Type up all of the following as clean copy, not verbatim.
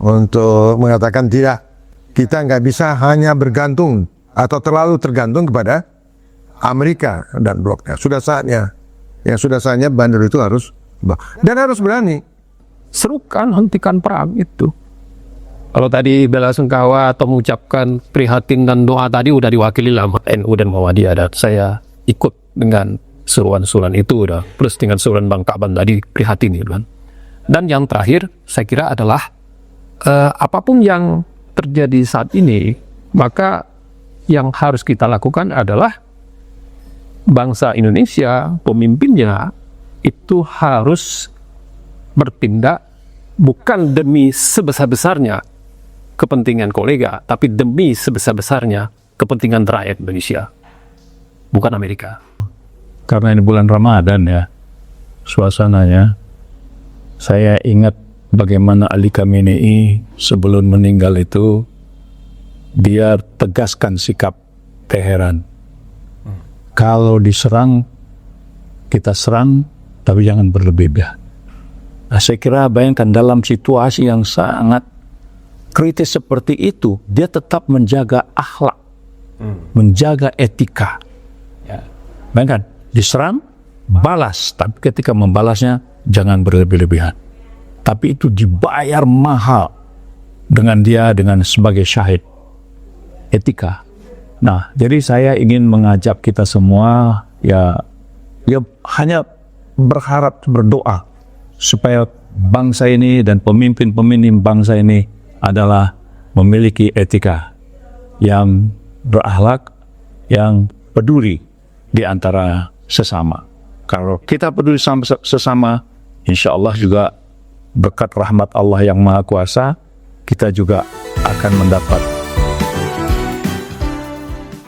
untuk mengatakan tidak, kita nggak bisa hanya bergantung atau terlalu tergantung kepada Amerika dan bloknya. Sudah saatnya bandar itu harus dan harus berani. Serukan, hentikan perang itu. Kalau tadi bela sungkawa atau mengucapkan prihatin dan doa tadi udah diwakili lama NU dan Muhammadiyah, dan saya ikut dengan seruan-seruan itu udah, plus dengan seruan Bang Kaban tadi prihatin gitu kan. Dan yang terakhir saya kira adalah apapun yang terjadi saat ini, maka yang harus kita lakukan adalah bangsa Indonesia, pemimpinnya itu harus bertindak bukan demi sebesar-besarnya kepentingan kolega, tapi demi sebesar-besarnya kepentingan rakyat Indonesia, bukan Amerika. Karena ini bulan Ramadan ya, suasananya, saya ingat bagaimana Ali Khamenei sebelum meninggal itu, dia tegaskan sikap Teheran. Kalau diserang, kita serang, tapi jangan berlebihan. Nah, saya kira bayangkan dalam situasi yang sangat kritis seperti itu, dia tetap menjaga akhlak, menjaga etika. Ya. Bayangkan, diserang, balas, tapi ketika membalasnya jangan berlebih-lebihan. Tapi itu dibayar mahal dengan dia dengan sebagai syahid. Etika. Nah, jadi saya ingin mengajak kita semua ya hanya berharap, berdoa supaya bangsa ini dan pemimpin-pemimpin bangsa ini adalah memiliki etika yang berakhlak, yang peduli di antara sesama. Kalau kita peduli sama sesama, insya Allah juga berkat rahmat Allah yang Maha Kuasa, kita juga akan mendapat.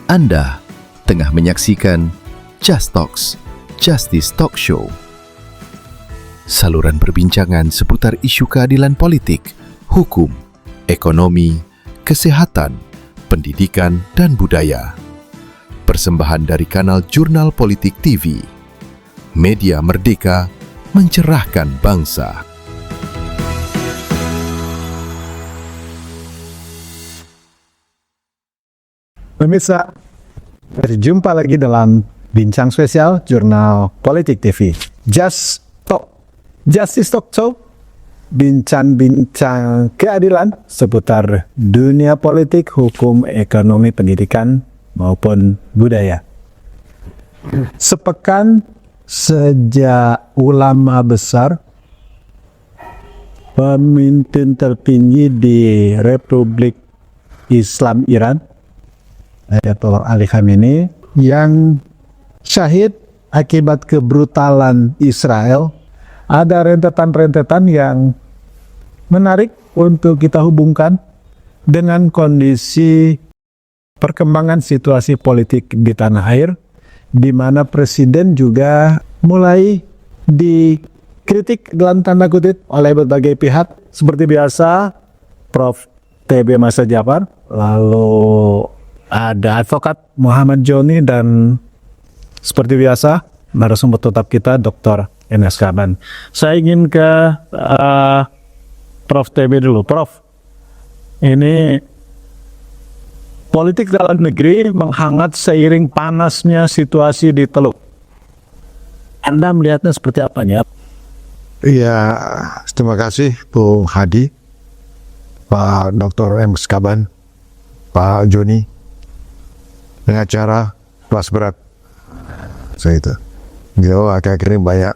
Anda tengah menyaksikan Just Talks, Justice Talk Show. Saluran perbincangan seputar isu keadilan politik, hukum, ekonomi, kesehatan, pendidikan, dan budaya. Persembahan dari kanal Jurnal Politik TV. Media merdeka, mencerahkan bangsa. Pemirsa, berjumpa lagi dalam bincang spesial Jurnal Politik TV. Justice Talk Show, bincang-bincang keadilan seputar dunia politik, hukum, ekonomi, pendidikan, maupun budaya. Sepekan sejak ulama besar, pemimpin tertinggi di Republik Islam Iran, Ayatollah Ali Khamenei, yang syahid akibat kebrutalan Israel, ada rentetan-rentetan yang menarik untuk kita hubungkan dengan kondisi perkembangan situasi politik di tanah air, di mana presiden juga mulai dikritik dalam tanda kutip oleh berbagai pihak. Seperti biasa, Prof. TB Masa Jafar, lalu ada advokat Muhammad Joni, dan seperti biasa narasumber tetap kita Dr. Enes Kaban. Saya ingin ke Prof. TB dulu. Prof, ini politik dalam negeri menghangat seiring panasnya situasi di Teluk. Anda melihatnya seperti apa ya? Iya, terima kasih Bung Hadi, Pak Dr. Enes Kaban, Pak Joni, pengacara kelas berat. Saya itu. Beliau akhir-akhir ini banyak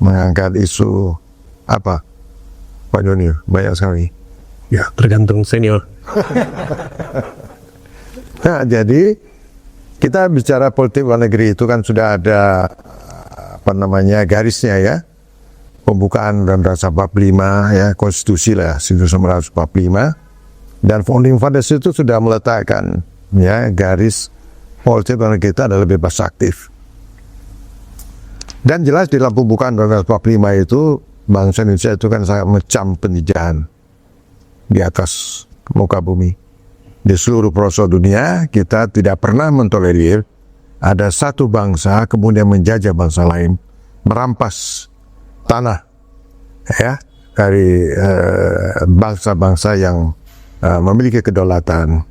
mengangkat isu apa, Pak Joni? Banyak sekali. Ya, tergantung senior. Nah, jadi kita bicara politik luar negeri itu kan sudah ada garisnya ya. Pembukaan Undang-Undang 45 ya, konstitusi lah, 1945, dan founding fathers itu sudah meletakkan ya garis politik luar negeri kita adalah bebas aktif. Dan jelas di dalam pembukaan Undang-Undang 45 itu bangsa Indonesia itu kan sangat mengecam penjajahan di atas muka bumi. Di seluruh pelosok dunia kita tidak pernah mentolerir ada satu bangsa kemudian menjajah bangsa lain, merampas tanah ya, dari bangsa-bangsa yang memiliki kedaulatan.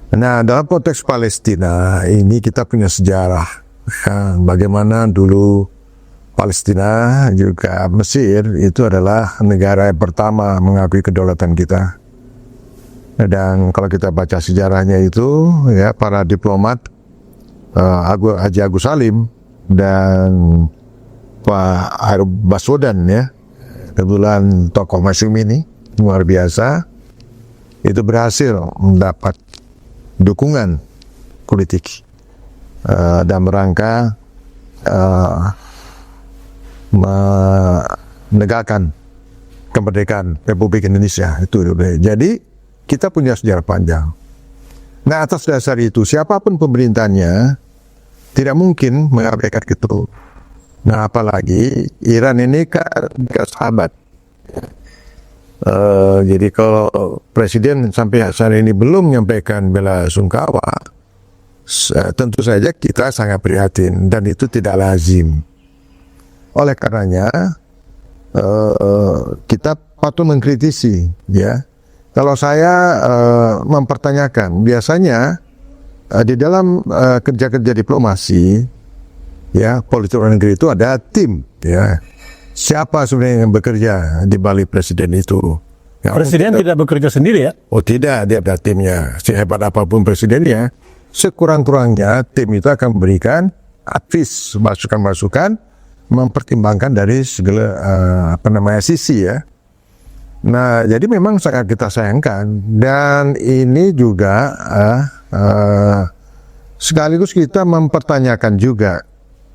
Nah, dalam konteks Palestina ini kita punya sejarah bagaimana dulu Palestina juga Mesir itu adalah negara yang pertama mengakui kedaulatan kita. Dan kalau kita baca sejarahnya itu, ya, para diplomat Haji Agus Salim dan Pak Arub Baswedan, ya, kebetulan tokoh Muslim ini luar biasa, itu berhasil mendapat dukungan politik dan rangka menegakkan kemerdekaan Republik Indonesia itu. Jadi kita punya sejarah panjang. Nah, atas dasar itu siapapun pemerintahnya tidak mungkin mengabaikan itu. Nah, apalagi Iran ini kan sahabat. Jadi kalau Presiden sampai saat ini belum menyampaikan bela sungkawa, tentu saja kita sangat prihatin dan itu tidak lazim. Oleh karenanya kita patut mengkritisi, ya. Kalau saya mempertanyakan, biasanya di dalam kerja-kerja diplomasi, ya, politik luar negeri itu ada tim, ya. Siapa sebenarnya yang bekerja di balik presiden itu? Ya, Presiden tidak bekerja sendiri, ya? Oh tidak, dia ada timnya. Sehebat apapun presidennya, sekurang-kurangnya tim itu akan memberikan advice, masukan-masukan, mempertimbangkan dari segala sisi, ya. Nah, jadi memang sangat kita sayangkan, dan ini juga sekaligus kita mempertanyakan juga,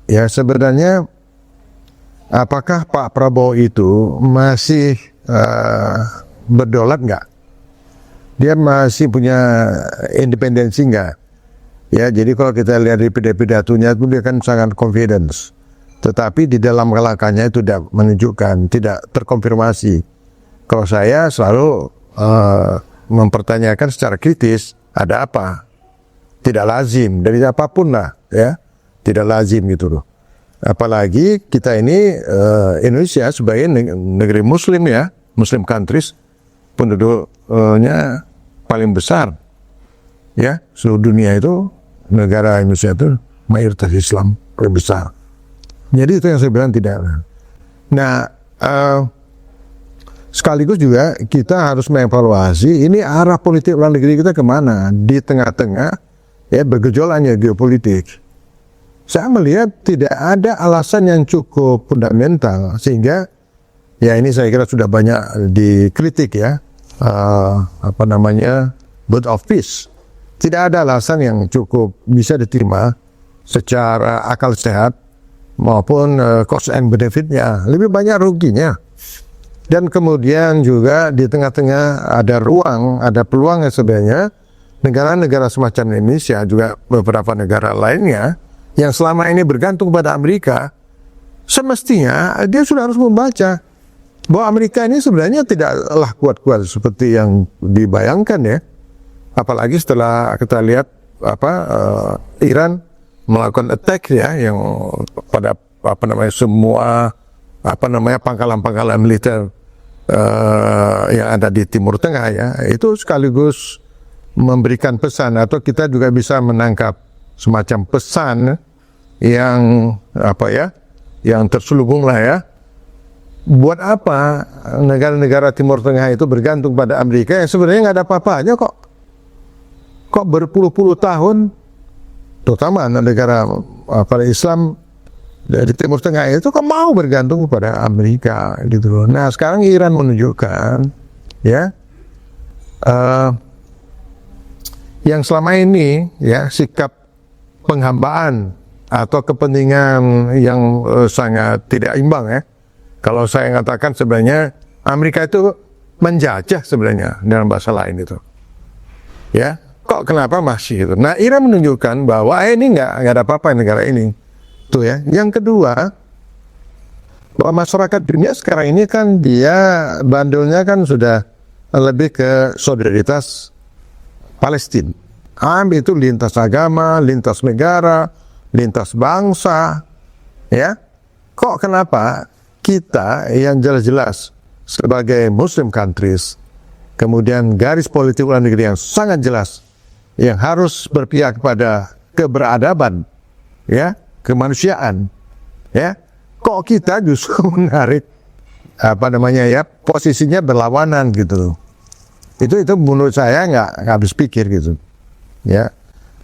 ya, sebenarnya apakah Pak Prabowo itu masih berdaulat nggak? Dia masih punya independensi nggak? Ya, jadi kalau kita lihat di pidatonya itu dia kan sangat confidence, tetapi di dalam kelakanya itu tidak menunjukkan, tidak terkonfirmasi. Kalau saya selalu mempertanyakan secara kritis, ada apa? Tidak lazim dari apapun lah, ya, tidak lazim gitu loh. Apalagi kita ini Indonesia sebagai negeri Muslim, ya, Muslim countries, penduduknya paling besar, ya, seluruh dunia itu negara Indonesia itu mayoritas Islam paling besar. Jadi itu yang saya bilang tidak. Nah, sekaligus juga kita harus mengevaluasi ini arah politik luar negeri kita kemana di tengah-tengah, ya, bergejolaknya geopolitik. Saya melihat tidak ada alasan yang cukup fundamental sehingga, ya, ini saya kira sudah banyak dikritik, ya, bird of peace. Tidak ada alasan yang cukup bisa diterima secara akal sehat maupun cost and benefitnya, lebih banyak ruginya. Dan kemudian juga di tengah-tengah ada ruang, ada peluang yang sebenarnya negara-negara semacam Indonesia, juga beberapa negara lainnya yang selama ini bergantung pada Amerika, semestinya dia sudah harus membaca bahwa Amerika ini sebenarnya tidaklah kuat-kuat seperti yang dibayangkan, ya. Apalagi setelah kita lihat Iran melakukan attack, ya, yang pada semua pangkalan-pangkalan militer yang ada di Timur Tengah, ya, itu sekaligus memberikan pesan, atau kita juga bisa menangkap semacam pesan yang yang terselubung lah, ya. Buat apa negara-negara Timur Tengah itu bergantung pada Amerika yang sebenarnya nggak ada apa-apanya kok berpuluh-puluh tahun, terutama negara Islam di Timur Tengah itu kok mau bergantung kepada Amerika gitu loh. Nah, sekarang Iran menunjukkan, ya, yang selama ini, ya, sikap penghambaan atau kepentingan yang sangat tidak imbang, ya. Kalau saya katakan sebenarnya Amerika itu menjajah sebenarnya dalam bahasa lain itu, ya. Kok kenapa masih itu? Nah, Iran menunjukkan bahwa ini nggak ada apa-apa negara ini. Tuh, ya. Yang kedua, bahwa masyarakat dunia sekarang ini kan dia bandulnya kan sudah lebih ke solidaritas Palestina. Itu lintas agama, lintas negara, lintas bangsa, ya. Kok kenapa kita yang jelas-jelas sebagai Muslim countries, kemudian garis politik luar negeri yang sangat jelas, yang harus berpihak kepada keberadaban, ya, kemanusiaan, ya. Kok kita justru menarik posisinya berlawanan gitu loh. Itu menurut saya nggak habis pikir gitu, ya.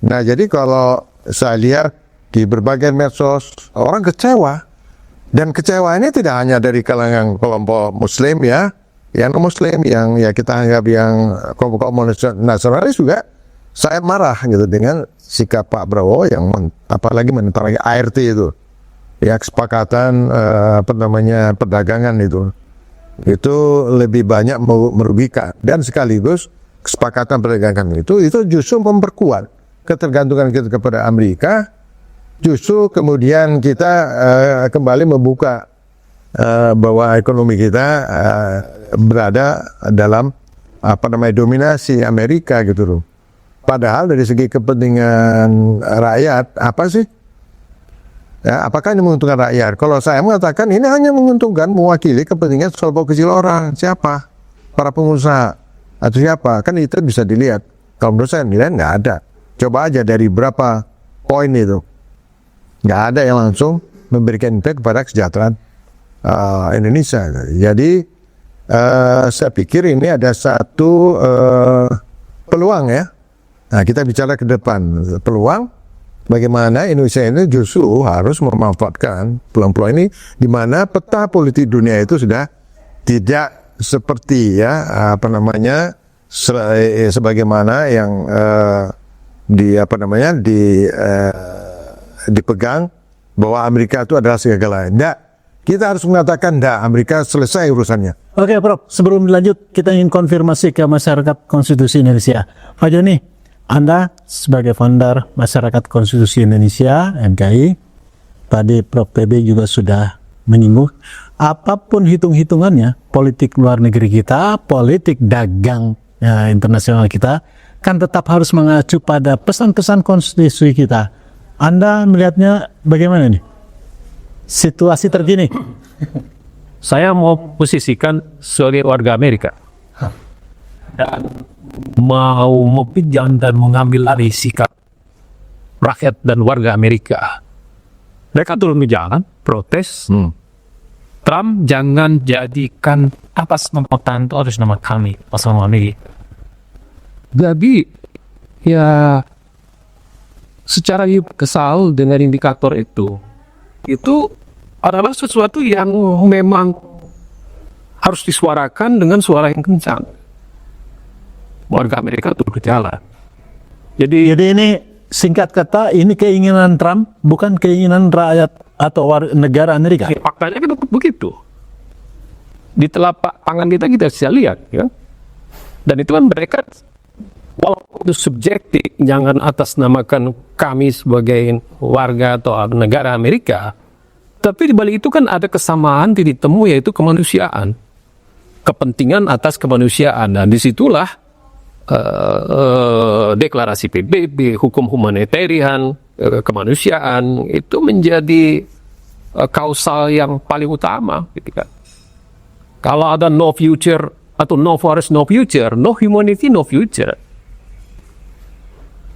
Nah, jadi kalau saya lihat di berbagai medsos, orang kecewa, dan kecewa ini tidak hanya dari kalangan kelompok Muslim, ya, yang non-Muslim, yang ya kita anggap yang kelompok nasionalis juga, saya marah gitu dengan sikap Pak Prabowo yang apalagi menentang ART itu, ya, kesepakatan perdagangan itu lebih banyak merugikan, dan sekaligus kesepakatan perdagangan itu justru memperkuat ketergantungan kita kepada Amerika. Justru kemudian kita kembali membuka bahwa ekonomi kita berada dalam dominasi Amerika gitu loh. Padahal dari segi kepentingan rakyat apa sih? Ya, apakah ini menguntungkan rakyat? Kalau saya mengatakan ini hanya menguntungkan, mewakili kepentingan sekelompok kecil orang. Siapa? Para pengusaha atau siapa? Kan itu bisa dilihat. Kalau menurut saya nilai nggak ada. Coba aja dari berapa poin itu, nggak ada yang langsung memberikan impact kepada kesejahteraan Indonesia. Jadi saya pikir ini ada satu peluang, ya. Nah, kita bicara ke depan peluang. Bagaimana Indonesia ini justru harus memanfaatkan peluang-peluang ini, di mana peta politik dunia itu sudah tidak seperti sebagaimana yang dipegang bahwa Amerika itu adalah segala-galanya. Tidak, kita harus mengatakan tidak, Amerika selesai urusannya. Oke, Prof. Sebelum dilanjut, kita ingin konfirmasi ke masyarakat konstitusi Indonesia. Pak Joni, Anda sebagai founder Masyarakat Konstitusi Indonesia, MKI, tadi Prof. TB juga sudah menyinggung, apapun hitung-hitungannya, politik luar negeri kita, politik dagang internasional kita, kan tetap harus mengacu pada pesan-pesan konstitusi kita. Anda melihatnya bagaimana nih? Situasi terkini. Saya mau posisikan sebagai warga Amerika dan mau mempinjam dan mengambil alih sikap rakyat dan warga Amerika. Mereka turun ke jalan, protes. Trump jangan jadikan atas nama tante harus nama kami, pasangan ini. Jadi ya secara kesal dengan indikator itu adalah sesuatu yang memang harus disuarakan dengan suara yang kencang. Warga Amerika turun ke jalan. Jadi ini singkat kata, ini keinginan Trump, bukan keinginan rakyat atau negara Amerika. Faktanya kan begitu. Di telapak tangan kita bisa lihat, ya. Dan itu kan mereka, walaupun itu subjektif, jangan atas namakan kami sebagai warga atau negara Amerika, tapi di balik itu kan ada kesamaan titik temu, yaitu kemanusiaan, kepentingan atas kemanusiaan. Dan disitulah deklarasi PBB, hukum humanitarian, kemanusiaan itu menjadi kausal yang paling utama, gitu kan. Kalau ada no future atau no forest no future, no humanity no future.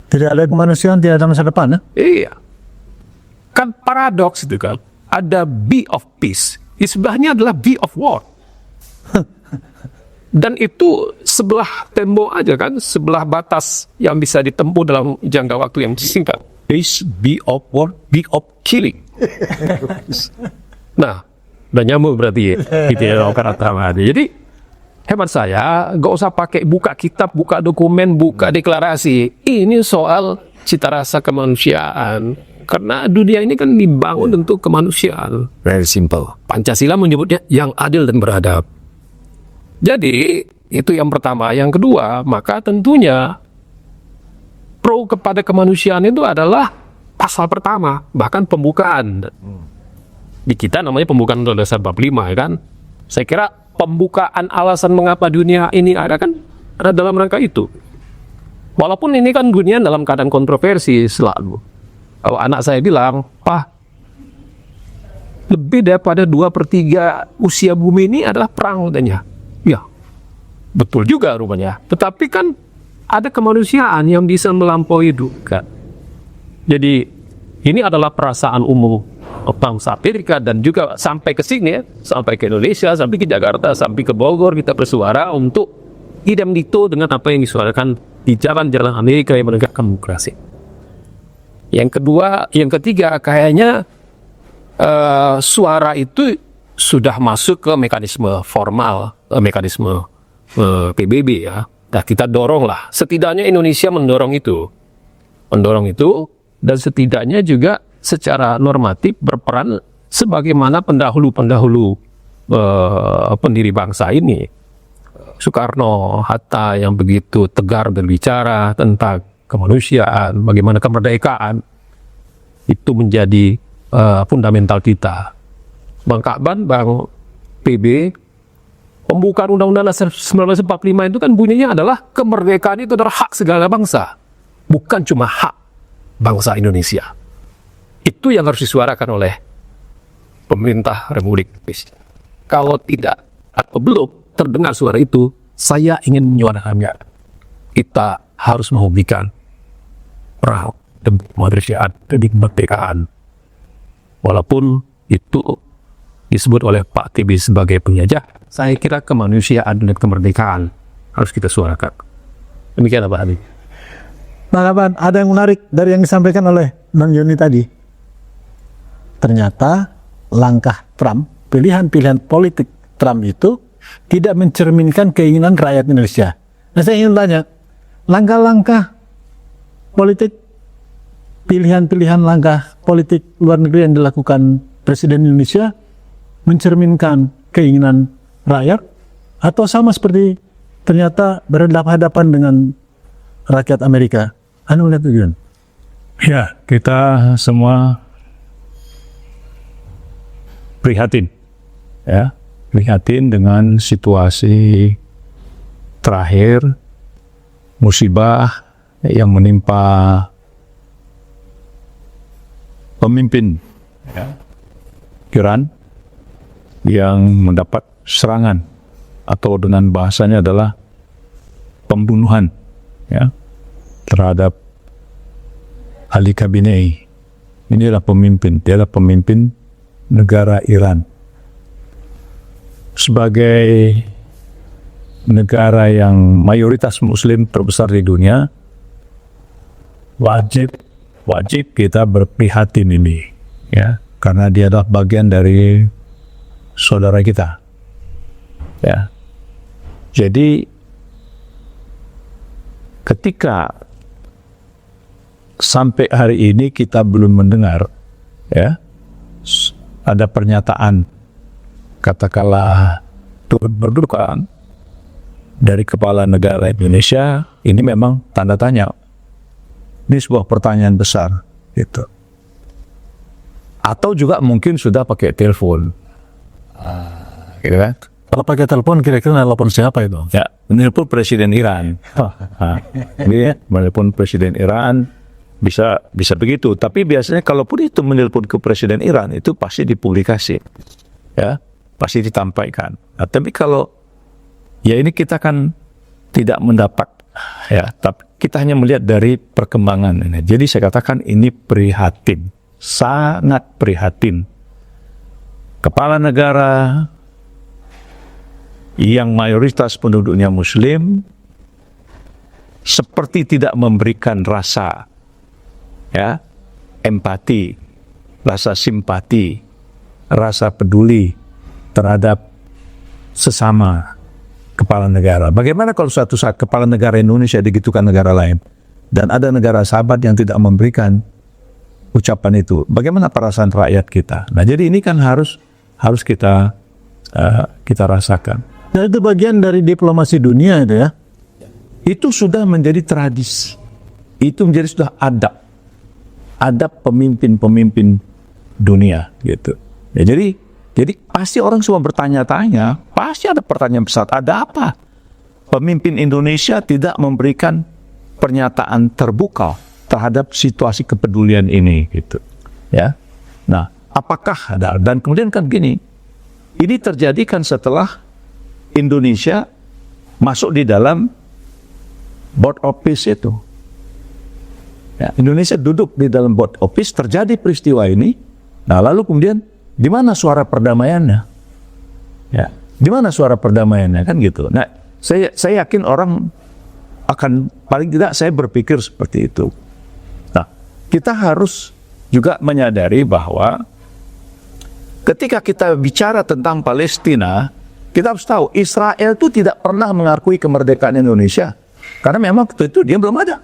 Tidak ada kemanusiaan, tidak ada masa depan, ya? Iya. Kan paradoks itu kan. Ada B of peace, di sebelahnya adalah B of war. Dan itu sebelah tembok aja kan, sebelah batas yang bisa ditempuh dalam jangka waktu yang singkat. Peace, B of war, B of killing. Nah, udah nyambung berarti ya. Gitu ya, jadi hemat saya, gak usah pakai buka kitab, buka dokumen, buka deklarasi. Ini soal cita rasa kemanusiaan. Karena dunia ini kan dibangun untuk kemanusiaan. Very simple. Pancasila menyebutnya yang adil dan beradab. Jadi, itu yang pertama. Yang kedua, maka tentunya pro kepada kemanusiaan itu adalah pasal pertama, bahkan pembukaan. Di kita namanya pembukaan Undang-Undang Dasar 45, ya kan? Saya kira pembukaan alasan mengapa dunia ini ada kan ada dalam rangka itu. Walaupun ini kan dunia dalam keadaan kontroversi selalu. Kalau anak saya bilang, "Pak, lebih daripada 2/3 usia bumi ini adalah perang katanya. Ya, betul juga rupanya. Tetapi kan ada kemanusiaan yang bisa melampaui itu kan. Jadi ini adalah perasaan umum bangsa Amerika dan juga sampai ke sini ya, sampai ke Indonesia, sampai ke Jakarta, sampai ke Bogor kita bersuara untuk idem dito dengan apa yang disuarakan di jalan-jalan Amerika yang menegakkan demokrasi. Yang kedua, yang ketiga kayaknya suara itu sudah masuk ke mekanisme formal, mekanisme PBB ya. Nah, kita doronglah. Setidaknya Indonesia mendorong itu, dan setidaknya juga secara normatif berperan sebagaimana pendahulu pendiri bangsa ini. Soekarno, Hatta yang begitu tegar berbicara tentang kemanusiaan, bagaimana kemerdekaan itu menjadi fundamental kita. Bang Kakban, Bang PB, pembukaan Undang-Undang Dasar 1945 itu kan bunyinya adalah kemerdekaan itu adalah hak segala bangsa, bukan cuma hak bangsa Indonesia. Itu yang harus disuarakan oleh pemerintah Republik Indonesia. Kalau tidak atau belum terdengar suara itu, saya ingin menyuarakannya. Kita harus menghentikan perang demi kemanusiaan, demi kemerdekaan. Walaupun itu disebut oleh Pak TB sebagai penjajah, saya kira kemanusiaan dan kemerdekaan harus kita suarakan. Demikian Pak Adi. Bang Aban, ada yang menarik dari yang disampaikan oleh Bang Joni tadi. Ternyata langkah Trump, pilihan-pilihan politik Trump itu tidak mencerminkan keinginan rakyat Indonesia. Nah, saya ingin tanya, langkah-langkah politik, pilihan-pilihan langkah politik luar negeri yang dilakukan Presiden Indonesia mencerminkan keinginan rakyat atau sama seperti ternyata berhadapan-hadapan dengan rakyat Amerika? Anda melihat itu? Ya, kita semua prihatin, ya, prihatin dengan situasi terakhir musibah yang menimpa pemimpin ya, Iran yang mendapat serangan atau dengan bahasanya adalah pembunuhan ya terhadap Ali Khamenei. Ini adalah pemimpin, dia adalah pemimpin negara Iran. Sebagai negara yang mayoritas muslim terbesar di dunia, wajib kita berprihatin ini ya, karena dia adalah bagian dari saudara kita ya. Jadi ketika sampai hari ini kita belum mendengar ya ada pernyataan katakanlah turut berduka dari kepala negara Indonesia, ini memang tanda tanya. Ini sebuah pertanyaan besar gitu. Atau juga mungkin sudah pakai telepon. Gitu kan? Kalau pakai telepon, kira-kira telepon siapa itu? Ya, menelpon Presiden Iran. Ini menelpon Presiden Iran bisa begitu. Tapi biasanya kalaupun itu menelpon ke Presiden Iran itu pasti dipublikasi, ya, pasti ditampaikan. Nah, tapi kalau ya ini kita kan tidak mendapat, ya, tapi kita hanya melihat dari perkembangan ini. Jadi saya katakan ini prihatin, sangat prihatin. Kepala negara yang mayoritas penduduknya Muslim seperti tidak memberikan rasa, ya, empati, rasa simpati, rasa peduli terhadap sesama kepala negara. Bagaimana kalau suatu saat kepala negara Indonesia digitukan negara lain dan ada negara sahabat yang tidak memberikan ucapan itu? Bagaimana perasaan rakyat kita? Nah, jadi ini kan harus kita rasakan. Dan itu bagian dari diplomasi dunia itu ya. Itu sudah menjadi tradisi. Itu menjadi sudah adab pemimpin-pemimpin dunia gitu. Ya, jadi pasti orang semua bertanya-tanya, pasti ada pertanyaan besar, ada apa? Pemimpin Indonesia tidak memberikan pernyataan terbuka terhadap situasi kepedulian ini gitu. Ya. Nah, apakah ada, dan kemudian kan gini, ini terjadi kan setelah Indonesia masuk di dalam board of peace itu. Ya, Indonesia duduk di dalam board of peace, terjadi peristiwa ini. Nah, lalu kemudian di mana suara perdamaiannya? Ya, di mana suara perdamaiannya kan gitu. Nah, saya yakin orang akan, paling tidak saya berpikir seperti itu. Nah, kita harus juga menyadari bahwa ketika kita bicara tentang Palestina, kita harus tahu Israel itu tidak pernah mengakui kemerdekaan Indonesia. Karena memang waktu itu dia belum ada.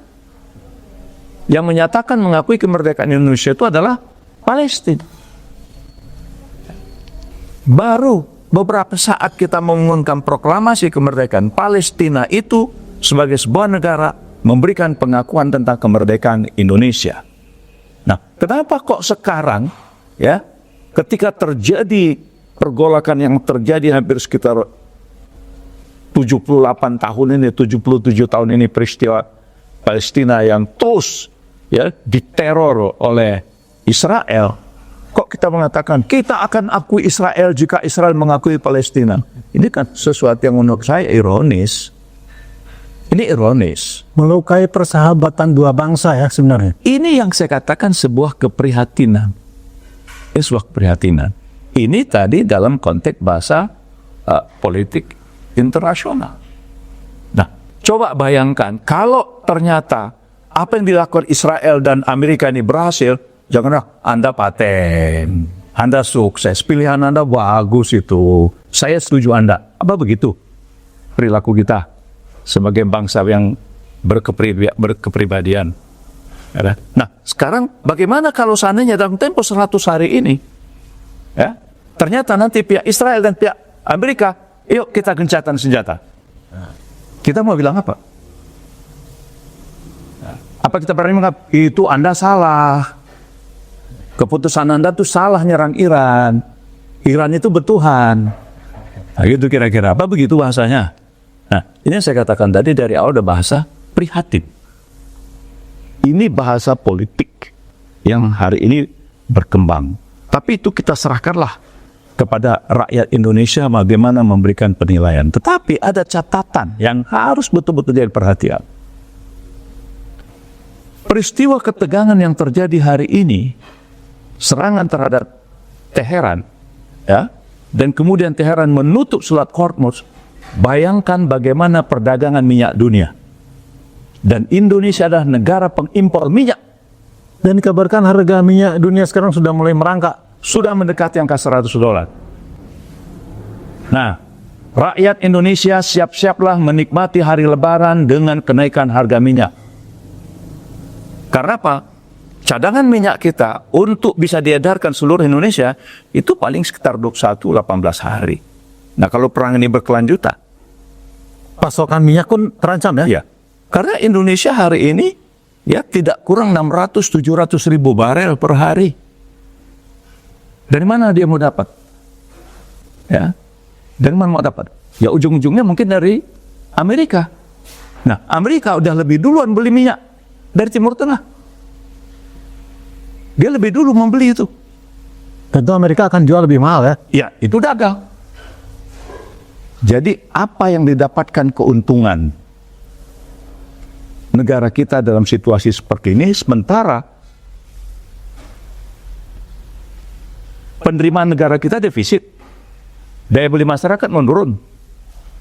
Yang menyatakan mengakui kemerdekaan Indonesia itu adalah Palestina. Baru beberapa saat kita mengumumkan proklamasi kemerdekaan Palestina itu sebagai sebuah negara memberikan pengakuan tentang kemerdekaan Indonesia. Nah, kenapa kok sekarang ya ketika terjadi pergolakan yang terjadi hampir sekitar 78 tahun ini, 77 tahun ini peristiwa Palestina yang terus ya diteror oleh Israel, kok kita mengatakan kita akan akui Israel jika Israel mengakui Palestina? Ini kan sesuatu yang menurut saya ironis. Ini ironis. Melukai persahabatan dua bangsa ya sebenarnya. Ini yang saya katakan sebuah keprihatinan. Ini sebuah keprihatinan. Ini tadi dalam konteks bahasa politik internasional. Nah, coba bayangkan kalau ternyata apa yang dilakukan Israel dan Amerika ini berhasil, janganlah Anda paten, Anda sukses, pilihan Anda bagus itu. Saya setuju Anda. Apa begitu perilaku kita sebagai bangsa yang berkepribadian? Nah, sekarang bagaimana kalau seandainya dalam tempo 100 hari ini, ya, ternyata nanti pihak Israel dan pihak Amerika, yuk kita gencatan senjata. Kita mau bilang apa? Apa kita berani mengatakan, itu Anda salah. Keputusan Anda itu salah nyerang Iran. Iran itu bertuhan. Nah, gitu kira-kira. Apa begitu bahasanya? Nah, ini yang saya katakan tadi dari awal udah bahasa prihatin. Ini bahasa politik yang hari ini berkembang. Tapi itu kita serahkanlah kepada rakyat Indonesia bagaimana memberikan penilaian. Tetapi ada catatan yang harus betul-betul jadi perhatian. Peristiwa ketegangan yang terjadi hari ini, serangan terhadap Teheran, ya, dan kemudian Teheran menutup Selat Hormuz. Bayangkan bagaimana perdagangan minyak dunia. Dan Indonesia adalah negara pengimpor minyak. Dan dikabarkan harga minyak dunia sekarang sudah mulai merangkak. Sudah mendekati angka $100. Nah, rakyat Indonesia siap-siaplah menikmati hari Lebaran dengan kenaikan harga minyak. Karena apa? Cadangan minyak kita untuk bisa diedarkan seluruh Indonesia itu paling sekitar 21-18 hari. Nah, kalau perang ini berkelanjutan, Pasokan minyak pun terancam ya? ya, karena Indonesia hari ini ya tidak kurang 600-700 ribu barel per hari. Dari mana dia mau dapat? Ya, dari mana mau dapat? Ya ujung-ujungnya mungkin dari Amerika. Nah, Amerika udah lebih duluan beli minyak dari Timur Tengah. Dia lebih dulu membeli itu. Tentu Amerika akan jual lebih mahal ya? Ya, itu dagang. Jadi apa yang didapatkan keuntungan negara kita dalam situasi seperti ini, sementara penerimaan negara kita defisit, daya beli masyarakat menurun,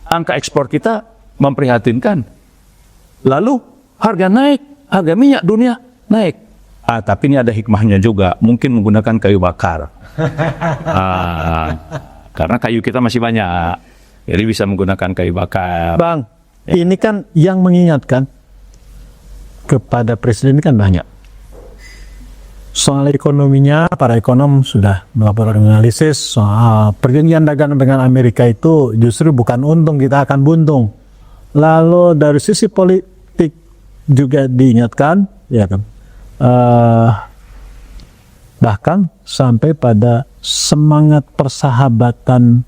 angka ekspor kita memprihatinkan, lalu harga naik, harga minyak dunia naik. Tapi ini ada hikmahnya juga, mungkin menggunakan kayu bakar. Karena kayu kita masih banyak, jadi bisa menggunakan kayu bakar. Bang, ini kan yang mengingatkan kepada Presiden ini kan banyak. Soal ekonominya, para ekonom sudah melakukan analisis soal perjanjian dagang dengan Amerika itu justru bukan untung, kita akan buntung. Lalu dari sisi politik juga diingatkan, ya kan, bahkan sampai pada semangat persahabatan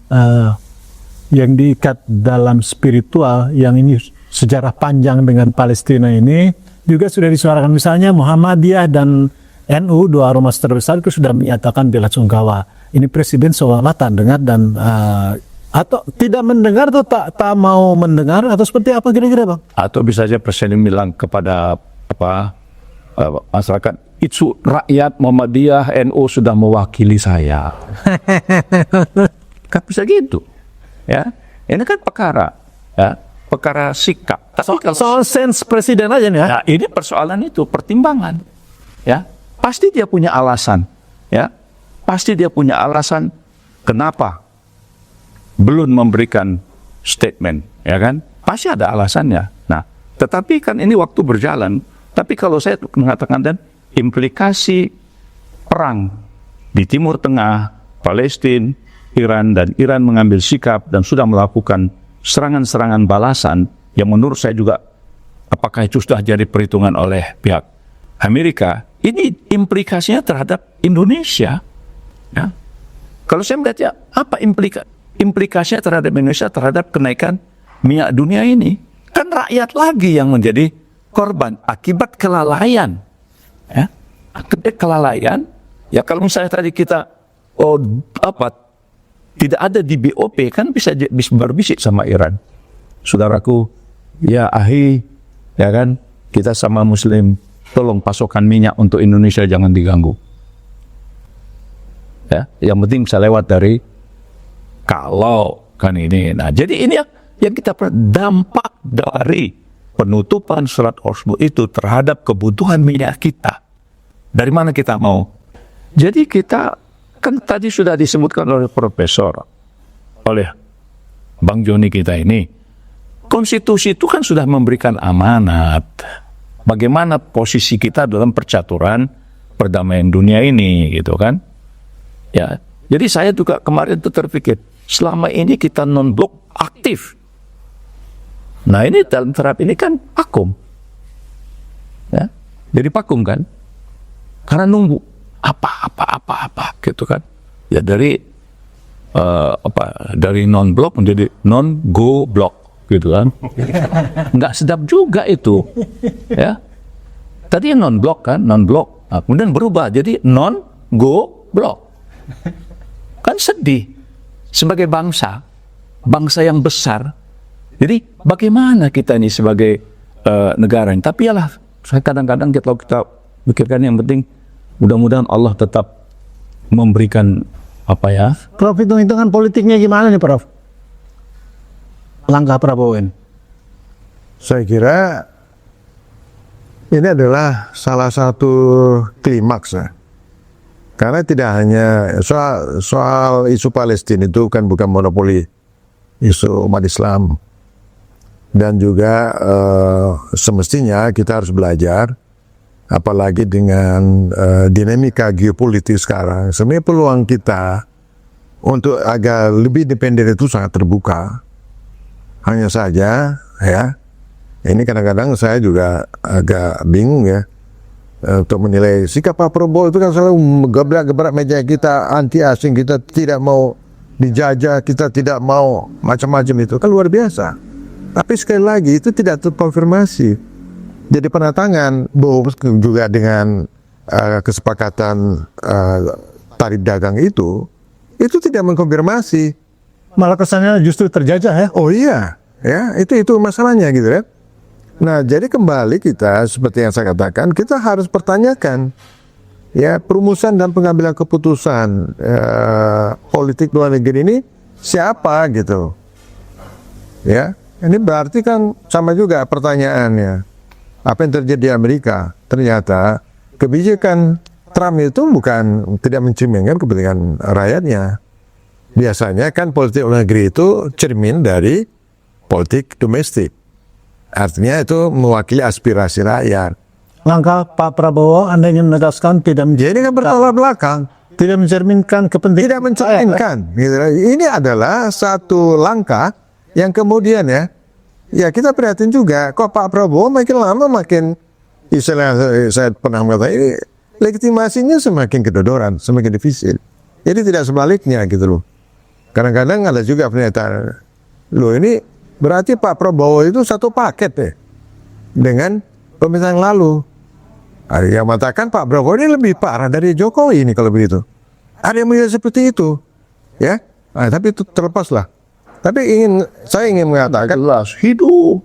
yang diikat dalam spiritual, yang ini sejarah panjang dengan Palestina ini juga sudah disuarakan. Misalnya Muhammadiyah dan NU, dua ormas terbesar itu sudah menyatakan bela sungkawa. Ini Presiden seolah tak dengar dan atau tidak mendengar atau tak mau mendengar atau seperti apa kira-kira Bang? Atau bisa saja Presiden bilang kepada masyarakat, itu rakyat Muhammadiyah NU sudah mewakili saya. Kan bisa gitu, ya. Ini kan perkara, ya, perkara sikap. Tapi kalau Soal sense Presiden aja nih ya. nah, ini persoalan itu pertimbangan, ya. Pasti dia punya alasan, ya. Pasti dia punya alasan kenapa belum memberikan statement, ya kan? Pasti ada alasannya. Nah, tetapi kan ini waktu berjalan. Tapi kalau saya mengatakan dan implikasi perang di Timur Tengah, Palestina, Iran, dan Iran mengambil sikap dan sudah melakukan serangan-serangan balasan yang menurut saya juga apakah itu sudah jadi perhitungan oleh pihak Amerika, ini implikasinya terhadap Indonesia. Ya. Kalau saya melihat ya, apa implikasinya terhadap Indonesia terhadap kenaikan minyak dunia ini? Kan rakyat lagi yang menjadi korban akibat kelalaian. Ya. Akibat kelalaian, ya kalau misalnya tadi kita tidak ada di BOP kan bisa berbisik sama Iran. Saudaraku, ya ya kan, kita sama Muslim, tolong pasokan minyak untuk Indonesia jangan diganggu. Ya, yang penting bisa lewat dari kalau kan ini. Nah, jadi ini yang kita dampak dari penutupan Selat Oslo itu terhadap kebutuhan minyak kita. Dari mana kita mau? Jadi kita kan tadi sudah disebutkan oleh profesor, oleh Bang Joni kita ini, konstitusi itu kan sudah memberikan amanat bagaimana posisi kita dalam percaturan perdamaian dunia ini, gitu kan? Ya, jadi saya juga kemarin tuh terpikir, selama ini kita non-blok aktif. Nah ini dalam terap ini kan vakum. Ya, jadi vakum kan? Karena nunggu apa gitu kan? Ya dari dari non-blok menjadi non-go blok gitu kan? Nggak sedap juga itu, ya. Tadi non-blok kan, non-blok, nah, kemudian berubah jadi non-go blok. Kan sedih sebagai bangsa yang besar. Jadi bagaimana kita ini sebagai negara ini? Tapi yalah, saya kadang-kadang kalau kita pikirkan yang penting mudah-mudahan Allah tetap memberikan apa ya? Prof, hitung-hitungan politiknya gimana nih Prof? Langkah Prabowo ini. Saya kira ini adalah salah satu klimaks ya. Karena tidak hanya soal isu Palestina itu kan bukan monopoli isu umat Islam. Dan juga semestinya kita harus belajar, apalagi dengan dinamika geopolitik sekarang, sebenarnya peluang kita untuk agak lebih independen itu sangat terbuka. Hanya saja, ya, ini kadang-kadang saya juga agak bingung ya, untuk menilai sikap Pak Prabowo itu kan selalu gebrak-gebrak meja kita, anti asing, kita tidak mau dijajah, kita tidak mau macam-macam, itu kan luar biasa. Tapi sekali lagi itu tidak terkonfirmasi. Jadi penatangan juga dengan kesepakatan tarif dagang itu tidak mengkonfirmasi. Malah kesannya justru terjajah ya. Oh iya, ya itu masalahnya gitu ya. Nah, jadi kembali kita seperti yang saya katakan, kita harus pertanyakan ya perumusan dan pengambilan keputusan politik luar negeri ini siapa gitu. Ya, ini berarti kan sama juga pertanyaannya. Apa yang terjadi di Amerika? Ternyata kebijakan Trump itu bukan tidak mencerminkan kepentingan rakyatnya. Biasanya kan politik luar negeri itu cermin dari politik domestik. Artinya itu mewakili aspirasi rakyat. Langkah Pak Prabowo Anda ingin menegaskan tidak Jadi kan bertolak belakang. tidak mencerminkan kepentingan. Tidak mencerminkan. Gitu. Ini adalah satu langkah yang kemudian ya kita prihatin juga. Kok Pak Prabowo makin lama makin, istilah saya pernah mengatakan ini, legitimasinya semakin kedodoran, semakin defisit. Jadi tidak sebaliknya gitu loh. Kadang-kadang ada juga pernyataan, loh ini berarti Pak Prabowo itu satu paket dengan pemerintahan yang lalu. Ada yang mengatakan Pak Prabowo ini lebih parah dari Jokowi ini kalau begitu. Ada yang melihat seperti itu, ya. Tapi itu terlepas lah. Tapi saya ingin mengatakan Jelas hidup.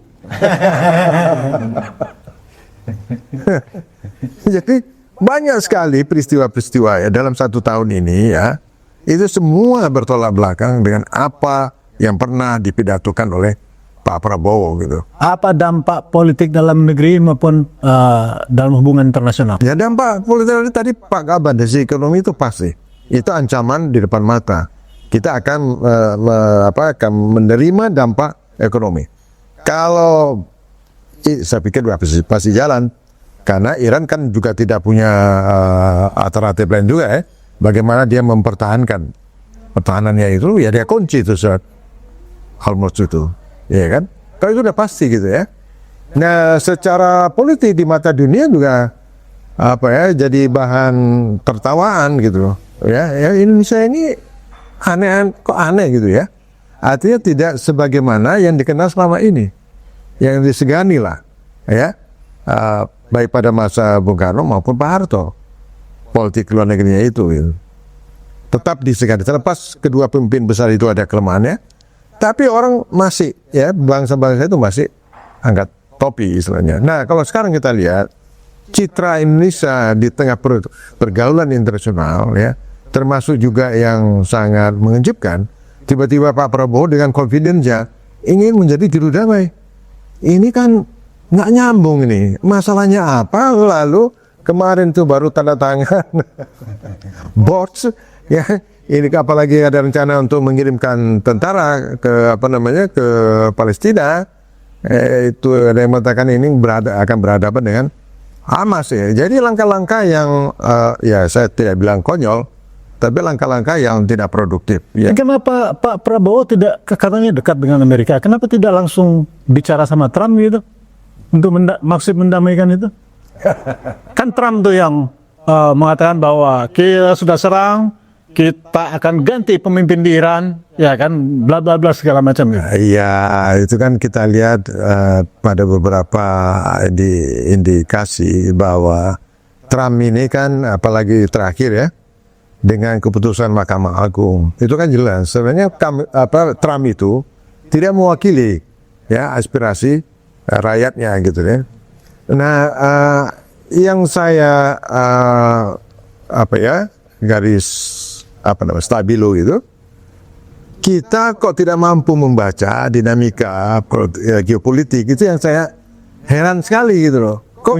Jadi banyak sekali peristiwa-peristiwa ya dalam 1 tahun ini ya, itu semua bertolak belakang dengan apa yang pernah dipidatokan oleh Pak Prabowo gitu. Apa dampak politik dalam negeri maupun dalam hubungan internasional? Ya dampak politik tadi Pak Kaban dari sisi ekonomi itu pasti. Itu ancaman di depan mata. Kita akan akan menerima dampak ekonomi. Kalau saya pikir pasti jalan. Karena Iran kan juga tidak punya alternatif lain juga ya. Bagaimana dia mempertahankan pertahanannya itu, ya dia kunci itu Surat Hormuz itu, ya kan? Kalau itu udah pasti gitu ya. Nah, secara politik di mata dunia juga jadi bahan tertawaan gitu, ya Indonesia ini kok aneh gitu ya. Artinya tidak sebagaimana yang dikenal selama ini, yang disegani lah, ya. Baik pada masa Bung Karno maupun Pak Harto, politik luar negerinya itu gitu. Tetap disegani. Terlepas kedua pemimpin besar itu ada kelemahannya, tapi orang masih ya bangsa-bangsa itu masih angkat topi istilahnya. Nah kalau sekarang kita lihat citra Indonesia di tengah pergaulan internasional ya, termasuk juga yang sangat mengejutkan, tiba-tiba Pak Prabowo dengan confidence-nya ingin menjadi juru damai. Ini kan nggak nyambung ini. Masalahnya apa? Lalu kemarin tuh baru tanda tangan boards ya. Ini apalagi ada rencana untuk mengirimkan tentara ke ke Palestina. Itu ada yang mengatakan ini akan berhadapan dengan Hamas ya. Jadi langkah-langkah yang ya saya tidak bilang konyol, tapi langkah-langkah yang tidak produktif. Ya. Kenapa Pak Prabowo tidak, katanya dekat dengan Amerika, kenapa tidak langsung bicara sama Trump gitu? Untuk maksud mendamaikan itu? Kan Trump tuh yang mengatakan bahwa kita sudah serang, kita akan ganti pemimpin di Iran, ya kan, bla bla bla segala macam gitu. Iya, itu kan kita lihat pada beberapa indikasi bahwa Trump ini kan apalagi terakhir ya, dengan keputusan Mahkamah Agung, itu kan jelas sebenarnya Trump itu tidak mewakili ya aspirasi rakyatnya gitu ya. Nah, yang saya garis stabilo itu, kita kok tidak mampu membaca dinamika geopolitik, itu yang saya heran sekali gitu loh. Kok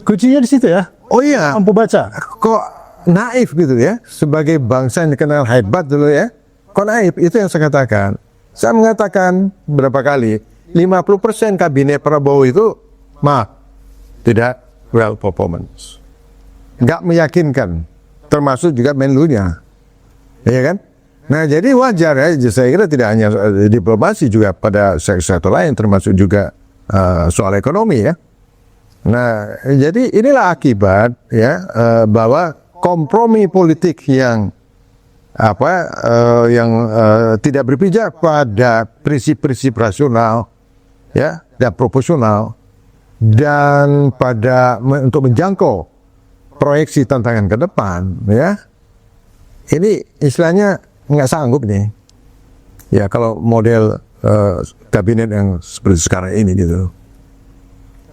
kuncinya di situ ya? Oh iya, Mampu baca. kok naif gitu ya, sebagai bangsa yang dikenal hebat dulu ya, kok naif, itu yang saya katakan. Saya mengatakan berapa kali, 50% kabinet Prabowo itu tidak well performance, nggak meyakinkan, termasuk juga Menlunya, ya kan? Nah jadi wajar ya, saya kira tidak hanya diplomasi, juga pada sektor lain, termasuk juga soal ekonomi ya. Nah jadi inilah akibat ya bahwa kompromi politik yang tidak berpijak pada prinsip-prinsip rasional ya dan proporsional, dan untuk menjangkau proyeksi tantangan ke depan ya, ini istilahnya nggak sanggup nih ya kalau model kabinet yang seperti sekarang ini gitu.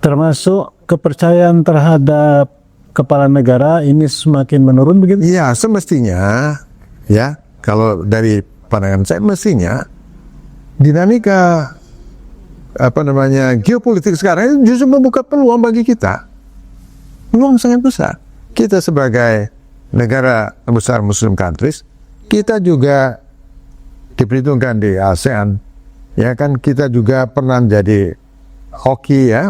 Termasuk kepercayaan terhadap kepala negara ini semakin menurun begitu? Ya semestinya ya, kalau dari pandangan saya mestinya dinamika geopolitik sekarang justru membuka peluang bagi kita, peluang sangat besar. Kita sebagai negara besar Muslim countries, kita juga diperhitungkan di ASEAN, ya kan, kita juga pernah menjadi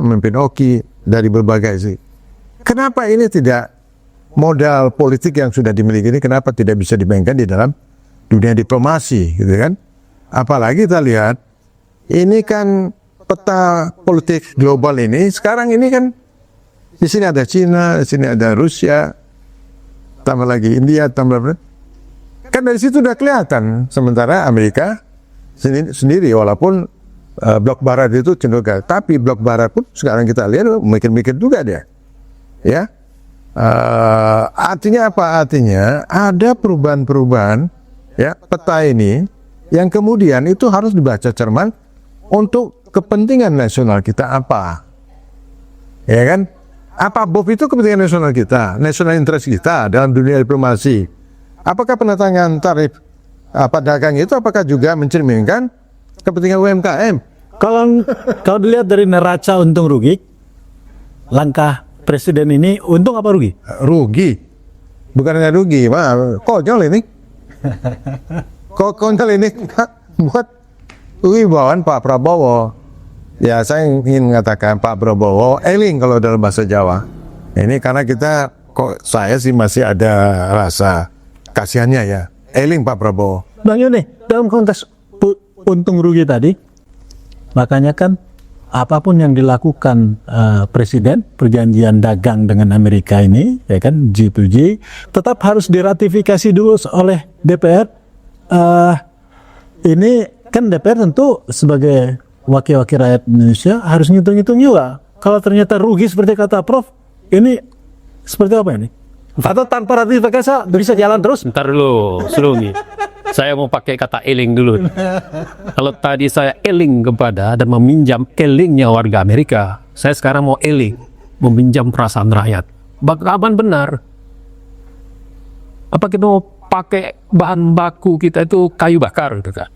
memimpin hoki dari berbagai sih. Kenapa ini tidak, modal politik yang sudah dimiliki ini kenapa tidak bisa dimainkan di dalam dunia diplomasi gitu kan? Apalagi kita lihat ini kan peta politik global ini sekarang ini kan, di sini ada Cina, di sini ada Rusia, tambah lagi India, kan dari situ udah kelihatan. Sementara Amerika sendiri walaupun blok barat itu cenderung, tapi blok barat pun sekarang kita lihat mikir-mikir juga dia. ya. Artinya apa? Artinya ada perubahan-perubahan ya peta ini yang kemudian itu harus dibaca cermat untuk kepentingan nasional kita apa, ya kan? Apa BOP itu kepentingan nasional kita, national interest kita dalam dunia diplomasi. Apakah penentangan tarif dagang itu apakah juga mencerminkan kepentingan UMKM? Kalau dilihat dari neraca untung rugi, langkah presiden ini untung apa rugi? Rugi, bukannya rugi, konyol ini. Konyol ini buat wibawaan Pak Prabowo. Ya, saya ingin mengatakan Pak Prabowo eling kalau dalam bahasa Jawa. Ini karena saya sih masih ada rasa kasihannya ya. Eling Pak Prabowo. Bang Yoni, dalam konteks untung rugi tadi, makanya kan apapun yang dilakukan presiden, perjanjian dagang dengan Amerika ini, ya kan, G2G, tetap harus diratifikasi dulu oleh DPR. Ini kan DPR tentu sebagai wakil-wakil rakyat Indonesia harus ngitung-ngitung juga. Kalau ternyata rugi seperti kata Prof, ini seperti apa ini? Atau tanpa ratifikasi bisa jalan terus? Ntar dulu, Sulungi. Saya mau pakai kata eling dulu. Kalau tadi saya eling kepada dan meminjam elingnya warga Amerika, saya sekarang mau eling, meminjam perasaan rakyat. Kapan benar? Apa kita mau pakai bahan baku kita itu kayu bakar gitu kan?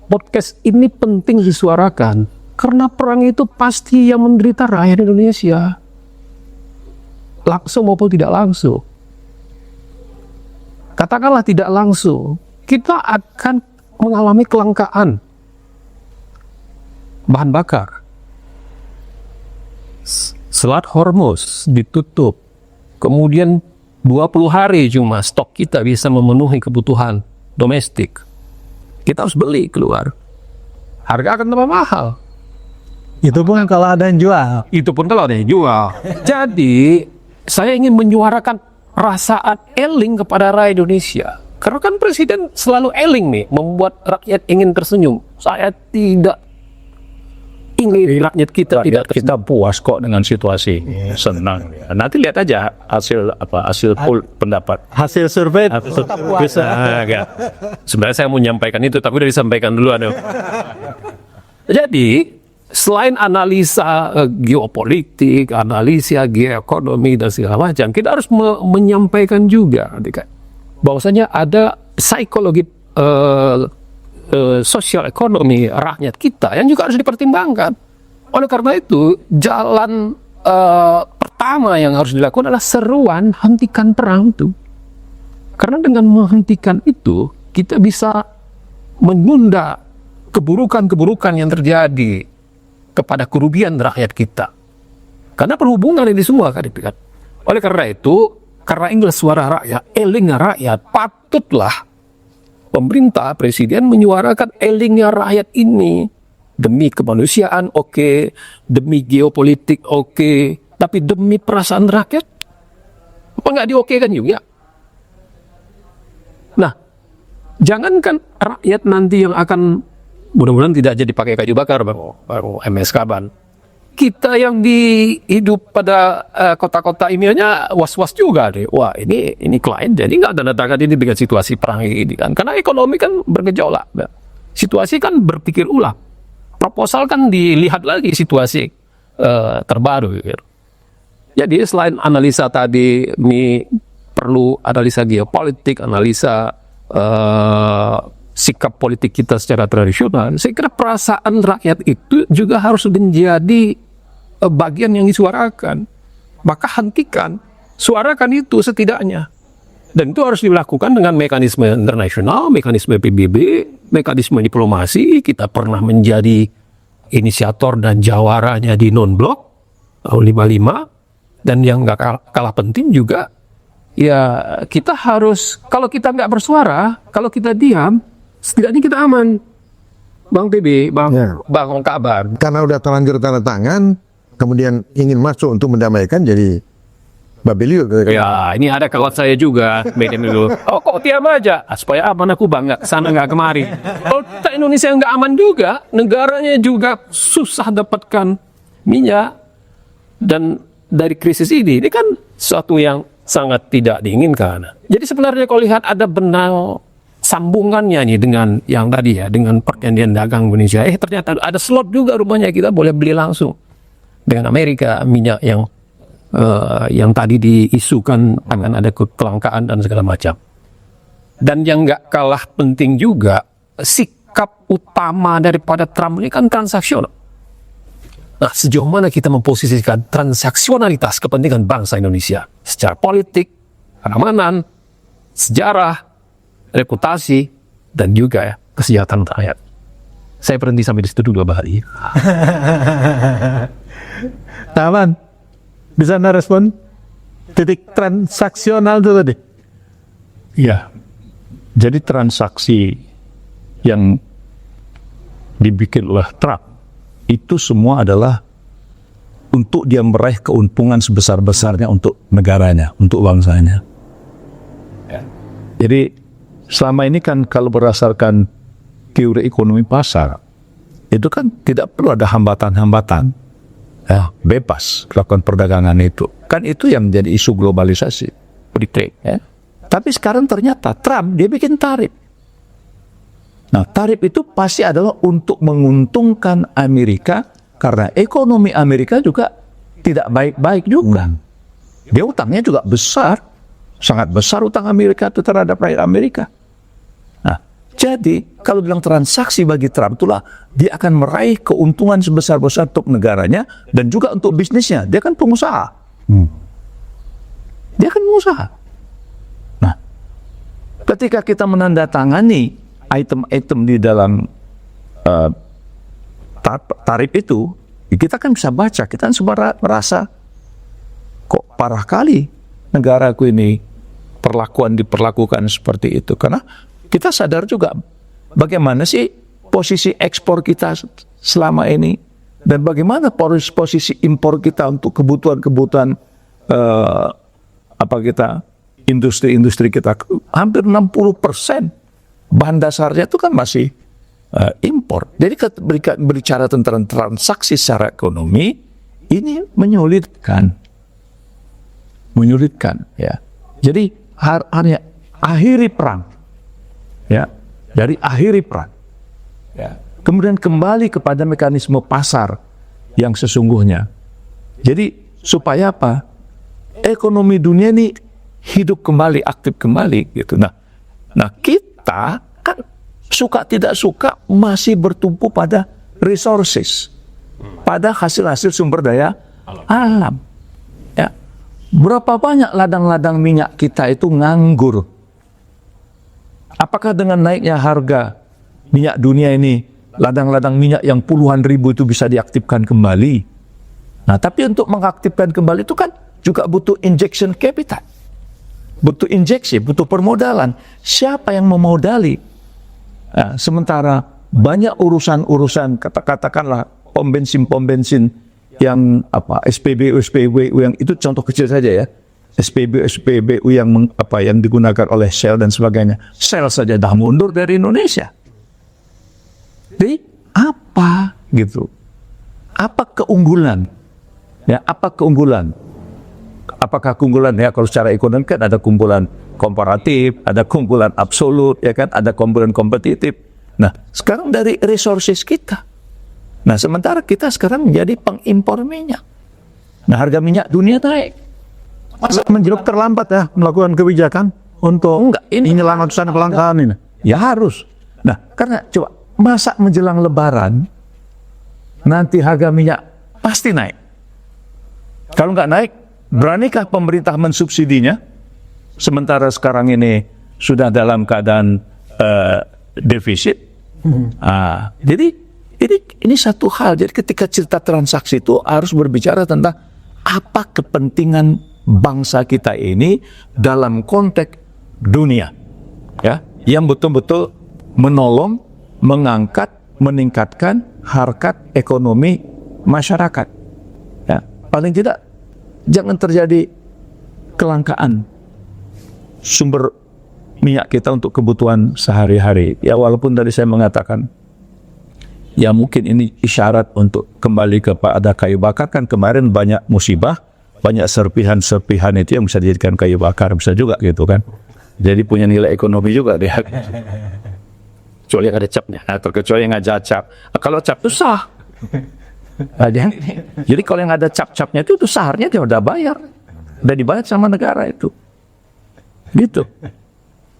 Podcast ini penting disuarakan karena perang itu pasti yang menderita rakyat Indonesia, langsung maupun tidak langsung. Katakanlah tidak langsung, kita akan mengalami kelangkaan bahan bakar. Selat Hormuz ditutup, kemudian 20 hari cuma stok kita bisa memenuhi kebutuhan domestik. Kita harus beli keluar. Harga akan tambah mahal. Itu pun kalau ada yang jual. Itu pun kalau ada yang jual. Jadi, saya ingin menyuarakan perasaan eling kepada rakyat Indonesia. Karena kan presiden selalu eling nih, membuat rakyat ingin tersenyum. Saya tidak ingin rakyat kita tidak tersenyum. Kita puas kok dengan situasi, senang. Nanti lihat aja hasil poll pendapat. Hasil survei Bisa. Enggak. Sebenarnya saya mau menyampaikan itu, tapi udah disampaikan duluan. Jadi, selain analisa geopolitik, analisa geoekonomi dan segala macam, kita harus menyampaikan juga bahwasanya ada psikologi sosial ekonomi rakyat kita yang juga harus dipertimbangkan. Oleh karena itu, jalan pertama yang harus dilakukan adalah seruan hentikan perang itu. Karena dengan menghentikan itu, kita bisa menunda keburukan-keburukan yang terjadi kepada kerugian rakyat kita. Karena perhubungan ini semua kan. Oleh karena itu, karena ingin suara rakyat, elingnya rakyat, patutlah pemerintah, presiden menyuarakan elingnya rakyat ini. Demi kemanusiaan, oke. Demi geopolitik, oke. Tapi demi perasaan rakyat, apa nggak diokekan juga? Nah, jangankan rakyat nanti yang akan, mudah-mudahan tidak jadi pakai kayu bakar, baru MS Kaban. Kita yang hidup pada kota-kota ini hanya was-was juga deh. Wah, ini klien jadi nggak tanda tangan ini dengan situasi perang ini kan. Karena ekonomi kan bergejolak. Situasi kan berpikir ulang. Proposal kan dilihat lagi situasi terbaru. Gitu. Jadi selain analisa tadi, ini perlu analisa geopolitik, analisa sikap politik kita secara tradisional. Saya kira perasaan rakyat itu juga harus menjadi bagian yang disuarakan. Maka hentikan, suarakan itu setidaknya. Dan itu harus dilakukan dengan mekanisme internasional, mekanisme PBB, mekanisme diplomasi. Kita pernah menjadi inisiator dan jawaranya di non-blok tahun 55. Dan yang nggak kalah penting juga, ya kita harus, kalau kita nggak bersuara, kalau kita diam, setidaknya kita aman. Bang TB, Bang Kabar. Karena udah terlanjur tanda tangan, kemudian ingin masuk untuk mendamaikan, jadi Babelio. Ya, ini ada kawan saya juga, Medan dulu. Oh, kok diam aja? Supaya aman aku bang, nggak kesana nggak kemari. Kalau Indonesia nggak aman juga, negaranya juga susah dapatkan minyak. Dan dari krisis ini kan suatu yang sangat tidak diinginkan. Jadi sebenarnya kalau lihat ada benang sambungannya nih dengan yang tadi ya, dengan perjanjian dagang Indonesia. Ternyata ada slot juga rupanya kita boleh beli langsung dengan Amerika minyak yang tadi diisukan akan ada kelangkaan dan segala macam. Dan yang nggak kalah penting juga, sikap utama daripada Trump ini kan transaksional. Nah, sejauh mana kita memposisikan transaksionalitas kepentingan bangsa Indonesia secara politik, keamanan, sejarah, reputasi, dan juga ya, kesejahteraan rakyat. Saya berhenti sampai di situ dulu, Pak Hari. Taman, bisa Anda respon? Titik transaksional itu tadi. Ya, jadi transaksi yang dibikin oleh Trump itu semua adalah untuk dia meraih keuntungan sebesar-besarnya untuk negaranya, untuk bangsanya. Ya. Jadi selama ini kan kalau berdasarkan teori ekonomi pasar, itu kan tidak perlu ada hambatan-hambatan. Ya, bebas melakukan perdagangan itu. Kan itu yang menjadi isu globalisasi. Free trade. Ya. Tapi sekarang ternyata Trump dia bikin tarif. Nah, tarif itu pasti adalah untuk menguntungkan Amerika karena ekonomi Amerika juga tidak baik-baik juga. Dia utangnya juga besar, sangat besar utang Amerika itu terhadap rakyat Amerika. Nah, jadi kalau bilang transaksi bagi Trump itulah dia akan meraih keuntungan sebesar-besar untuk negaranya dan juga untuk bisnisnya. Dia kan pengusaha. Dia kan pengusaha. Nah, ketika kita menandatangani item-item di dalam tarif itu, kita kan bisa baca, kita kan semua merasa kok parah kali negaraku ini diperlakukan seperti itu. Karena kita sadar juga bagaimana sih posisi ekspor kita selama ini dan bagaimana posisi impor kita untuk kebutuhan-kebutuhan industri-industri kita hampir 60%. Bahan dasarnya itu kan masih impor. Jadi berbicara tentang transaksi secara ekonomi, ini menyulitkan. Ya. Jadi hanya akhiri perang. Ya. Dari akhiri perang. Ya. Kemudian kembali kepada mekanisme pasar yang sesungguhnya. Jadi supaya apa? Ekonomi dunia ini hidup kembali, aktif kembali gitu. Nah kita kan suka tidak suka masih bertumpu pada resources, pada hasil-hasil sumber daya alam. Ya. Berapa banyak ladang-ladang minyak kita itu nganggur? Apakah dengan naiknya harga minyak dunia ini, ladang-ladang minyak yang puluhan ribu itu bisa diaktifkan kembali? Nah, tapi untuk mengaktifkan kembali itu kan juga butuh injection capital. Butuh injeksi, butuh permodalan. Siapa yang memodali? Nah, sementara banyak urusan-urusan, katakanlah pom bensin yang SPBU yang itu contoh kecil saja ya. SPBU yang digunakan oleh Shell dan sebagainya. Shell saja dah mundur dari Indonesia. Jadi apa gitu? Apa keunggulan? Ya, apa keunggulan? Apakah keunggulan ya kalau secara ekonomi kan ada keunggulan komparatif, ada keunggulan absolut, ya kan, ada keunggulan kompetitif. Nah, sekarang dari resources kita. Nah, sementara kita sekarang menjadi pengimpor minyak. Nah, harga minyak dunia naik. Masa menjeluk terlambat ya melakukan kebijakan untuk menyelamatkan kelangkaan ini? Ya harus. Nah, karena coba masa menjelang Lebaran nanti harga minyak pasti naik. Kalau nggak naik, beranikah pemerintah mensubsidinya? Sementara sekarang ini sudah dalam keadaan defisit. Jadi ini satu hal. Jadi ketika cerita transaksi itu harus berbicara tentang apa kepentingan bangsa kita ini dalam konteks dunia, ya, yang betul-betul menolong, mengangkat, meningkatkan harkat ekonomi masyarakat. Ya, paling tidak jangan terjadi kelangkaan sumber minyak kita untuk kebutuhan sehari-hari. Ya, walaupun tadi saya mengatakan Ya mungkin ini isyarat untuk kembali kepada kayu bakar. Kan kemarin banyak musibah, banyak serpihan-serpihan itu yang bisa dijadikan kayu bakar, bisa juga gitu kan. Jadi punya nilai ekonomi juga dia. Kecuali yang ada capnya, atau kecuali yang ada cap. Kalau cap itu sah. Jadi kalau yang ada cap-capnya itu seharusnya dia udah bayar, udah dibayar sama negara itu. Gitu.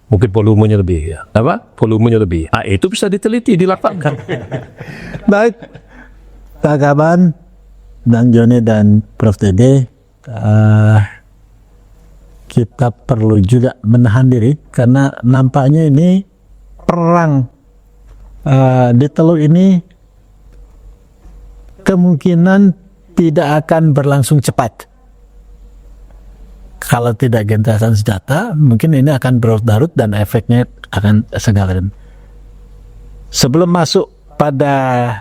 Mungkin volumenya lebih ya. Apa? Volumenya lebih. Ah, itu bisa diteliti di lapangan. Baik, Pak Kaban, Bang Joni dan Prof. Dede, kita perlu juga menahan diri karena nampaknya ini perang di Teluk ini kemungkinan tidak akan berlangsung cepat. Kalau tidak gentasan senjata, mungkin ini akan berlarut-larut dan efeknya akan segala. Sebelum masuk pada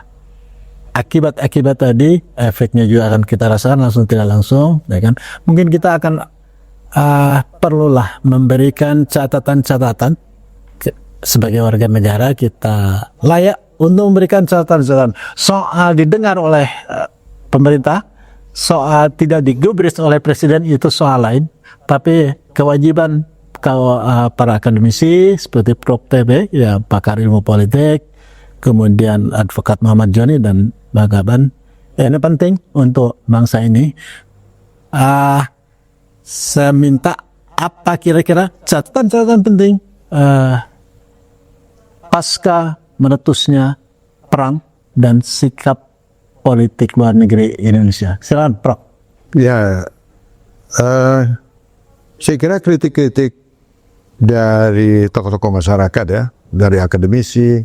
akibat-akibat tadi, efeknya juga akan kita rasakan langsung tidak langsung, ya kan? Mungkin kita akan perlulah memberikan catatan-catatan sebagai warga negara. Kita layak untuk memberikan catatan-catatan soal didengar oleh pemerintah, soal tidak digubris oleh presiden itu soal lain, tapi kewajiban para akademisi seperti Prof. TB, ya pakar ilmu politik, kemudian advokat Muhammad Joni dan Bang Kaban, ya, ini penting untuk bangsa ini. Saya minta apa kira-kira catatan-catatan penting pasca meletusnya perang dan sikap politik luar negeri Indonesia. Silakan, Prof. Ya, saya kira kritik-kritik dari tokoh-tokoh masyarakat ya, dari akademisi,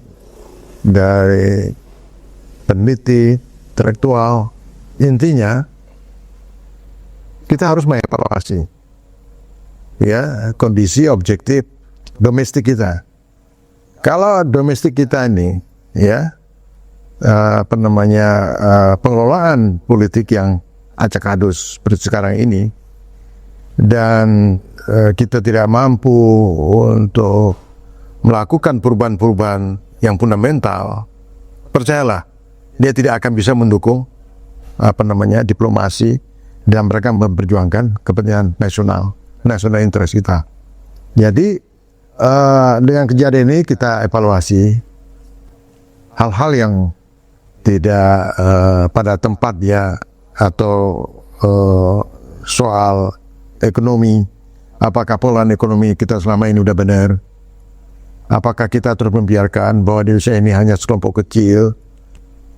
dari peneliti, intelektual, intinya kita harus mengevaluasi ya kondisi objektif domestik kita. Kalau domestik kita ini ya pengelolaan politik yang acak adus seperti sekarang ini, dan kita tidak mampu untuk melakukan perubahan-perubahan yang fundamental, percayalah dia tidak akan bisa mendukung diplomasi dan mereka memperjuangkan kepentingan nasional interest kita. Jadi dengan kejadian ini kita evaluasi hal-hal yang tidak pada tempat ya, atau soal ekonomi, apakah pola ekonomi kita selama ini udah benar, apakah kita terus membiarkan bahwa di Indonesia ini hanya sekelompok kecil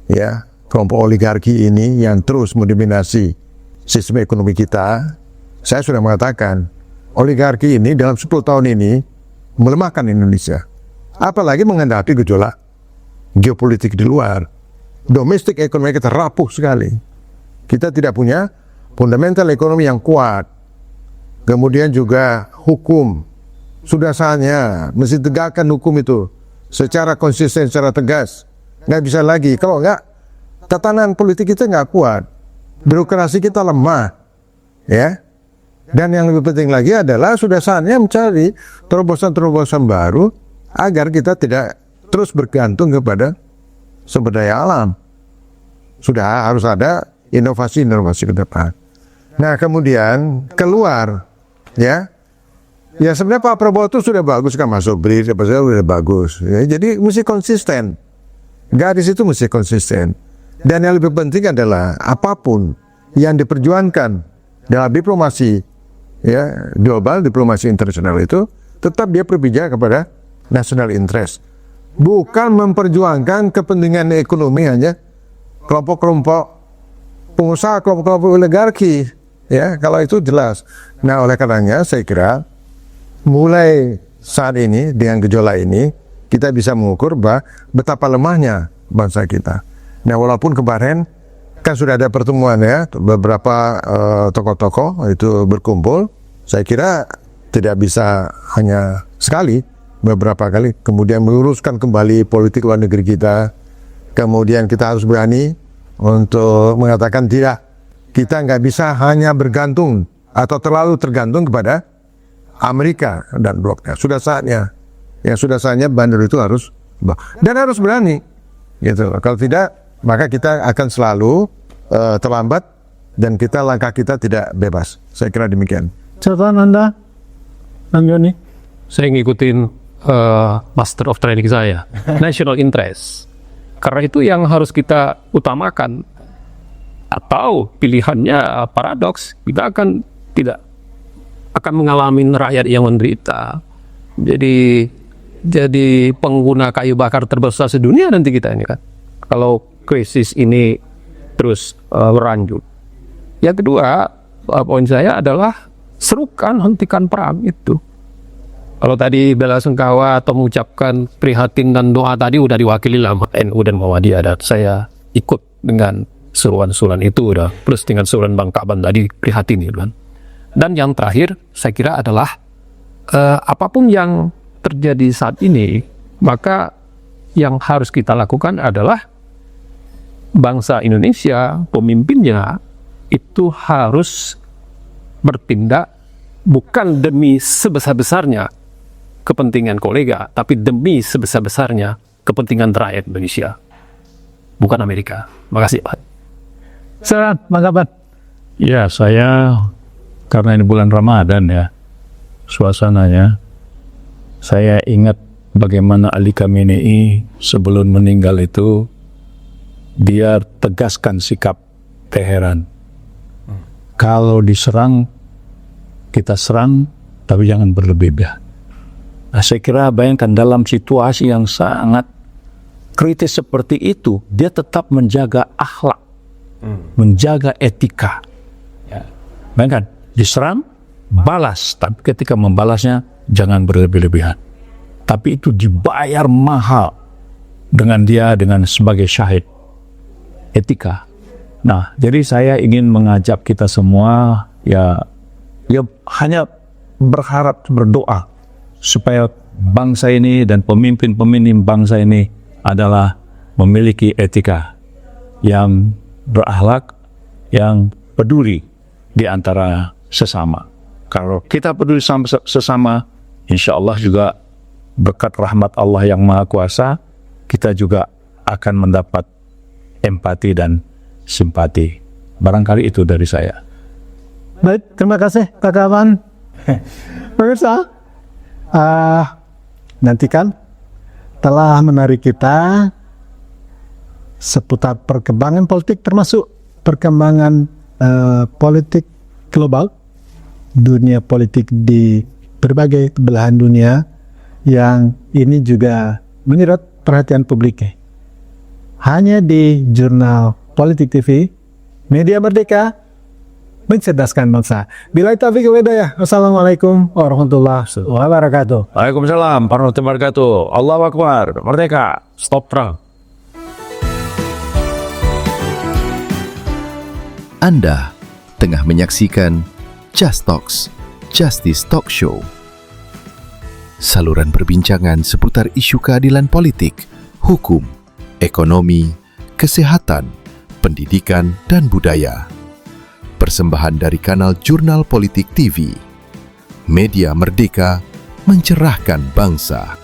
ya, kelompok oligarki ini yang terus mendominasi sistem ekonomi kita. Saya sudah mengatakan oligarki ini dalam 10 tahun ini melemahkan Indonesia, apalagi menghadapi gejolak geopolitik di luar. Domestik ekonomi kita rapuh sekali. Kita tidak punya fundamental ekonomi yang kuat. Kemudian juga hukum, sudah saatnya mesti tegakkan hukum itu secara konsisten, secara tegas. Nggak bisa lagi, kalau nggak tatanan politik kita nggak kuat, birokrasi kita lemah, ya. Dan yang lebih penting lagi adalah sudah saatnya mencari terobosan-terobosan baru agar kita tidak terus bergantung kepada sumber daya alam. Sudah harus ada inovasi-inovasi ke depan. Nah kemudian keluar, ya sebenarnya Pak Prabowo itu sudah bagus kan, masuk BRICS, sudah bagus. Ya, jadi mesti konsisten. Garis itu mesti konsisten. Dan yang lebih penting adalah apapun yang diperjuangkan dalam diplomasi ya global, diplomasi internasional itu tetap dia berpijak kepada national interest. Bukan memperjuangkan kepentingan ekonomi hanya kelompok-kelompok pengusaha, kelompok-kelompok oligarki. Ya, kalau itu jelas. Nah, oleh karenanya saya kira mulai saat ini dengan gejolak ini kita bisa mengukur betapa lemahnya bangsa kita. Nah, walaupun kemarin kan sudah ada pertemuan ya, beberapa tokoh-tokoh itu berkumpul, saya kira tidak bisa hanya sekali, beberapa kali, kemudian meluruskan kembali politik luar negeri kita. Kemudian kita harus berani untuk mengatakan tidak, kita nggak bisa hanya bergantung atau terlalu tergantung kepada Amerika dan bloknya. Sudah saatnya, bandar itu harus, dan harus berani. gitu. Kalau tidak, maka kita akan selalu terlambat dan langkah kita tidak bebas. Saya kira demikian. Catatan Anda, Bang Joni? Saya ngikutin master of training saya, national interest. Karena itu yang harus kita utamakan. Atau pilihannya paradoks, kita akan tidak akan mengalami rakyat yang menderita. Jadi pengguna kayu bakar terbesar sedunia nanti kita ini kan. Kalau krisis ini terus berlanjut. Yang kedua, poin saya adalah serukan hentikan perang itu. Kalau tadi bela sungkawa atau mengucapkan prihatin dan doa tadi udah diwakili lama NU dan Muhammadiyah, dan saya ikut dengan seruan-seruan itu udah, plus dengan seruan Bang Kaban tadi prihatin gitu kan. Dan yang terakhir saya kira adalah apapun yang terjadi saat ini, maka yang harus kita lakukan adalah bangsa Indonesia, pemimpinnya itu harus bertindak bukan demi sebesar-besarnya kepentingan kolega, tapi demi sebesar-besarnya kepentingan rakyat Indonesia, bukan Amerika. Makasih Pak. Silakan, Bang Kaban. Ya, saya karena ini bulan Ramadan ya, suasananya, saya ingat bagaimana Ali Khamenei sebelum meninggal itu, dia tegaskan sikap Teheran. Kalau diserang, kita serang, tapi jangan berlebihan. Nah, saya kira bayangkan dalam situasi yang sangat kritis seperti itu, dia tetap menjaga akhlak, menjaga etika. Ya. Bayangkan, diserang, balas, tapi ketika membalasnya jangan berlebih-lebihan. Tapi itu dibayar mahal dengan dia sebagai syahid. Etika. Nah, jadi saya ingin mengajak kita semua ya hanya berharap, berdoa supaya bangsa ini dan pemimpin-pemimpin bangsa ini adalah memiliki etika yang berakhlak, yang peduli di antara sesama. Kalau kita peduli sama sesama, insya Allah juga berkat rahmat Allah yang Maha Kuasa, kita juga akan mendapat empati dan simpati. Barangkali itu dari saya. Baik, terima kasih Pak Kaban. Pemirsa, nantikan telah menarik kita seputar perkembangan politik, termasuk perkembangan politik global, dunia politik di berbagai belahan dunia, yang ini juga menyedot perhatian publik. Hanya di Jurnal Politik TV, media merdeka, mencerdaskan bangsa. Billahi taufiq wal hidayah. Wassalamualaikum warahmatullahi wabarakatuh. Waalaikumsalam warahmatullahi wabarakatuh. Allahu Akbar. Merdeka. Stop perang. Anda tengah menyaksikan Just Talks, Justice Talk Show. Saluran perbincangan seputar isu keadilan politik, hukum, ekonomi, kesehatan, pendidikan, dan budaya. Persembahan dari kanal Jurnal Politik TV. Media merdeka, mencerahkan bangsa.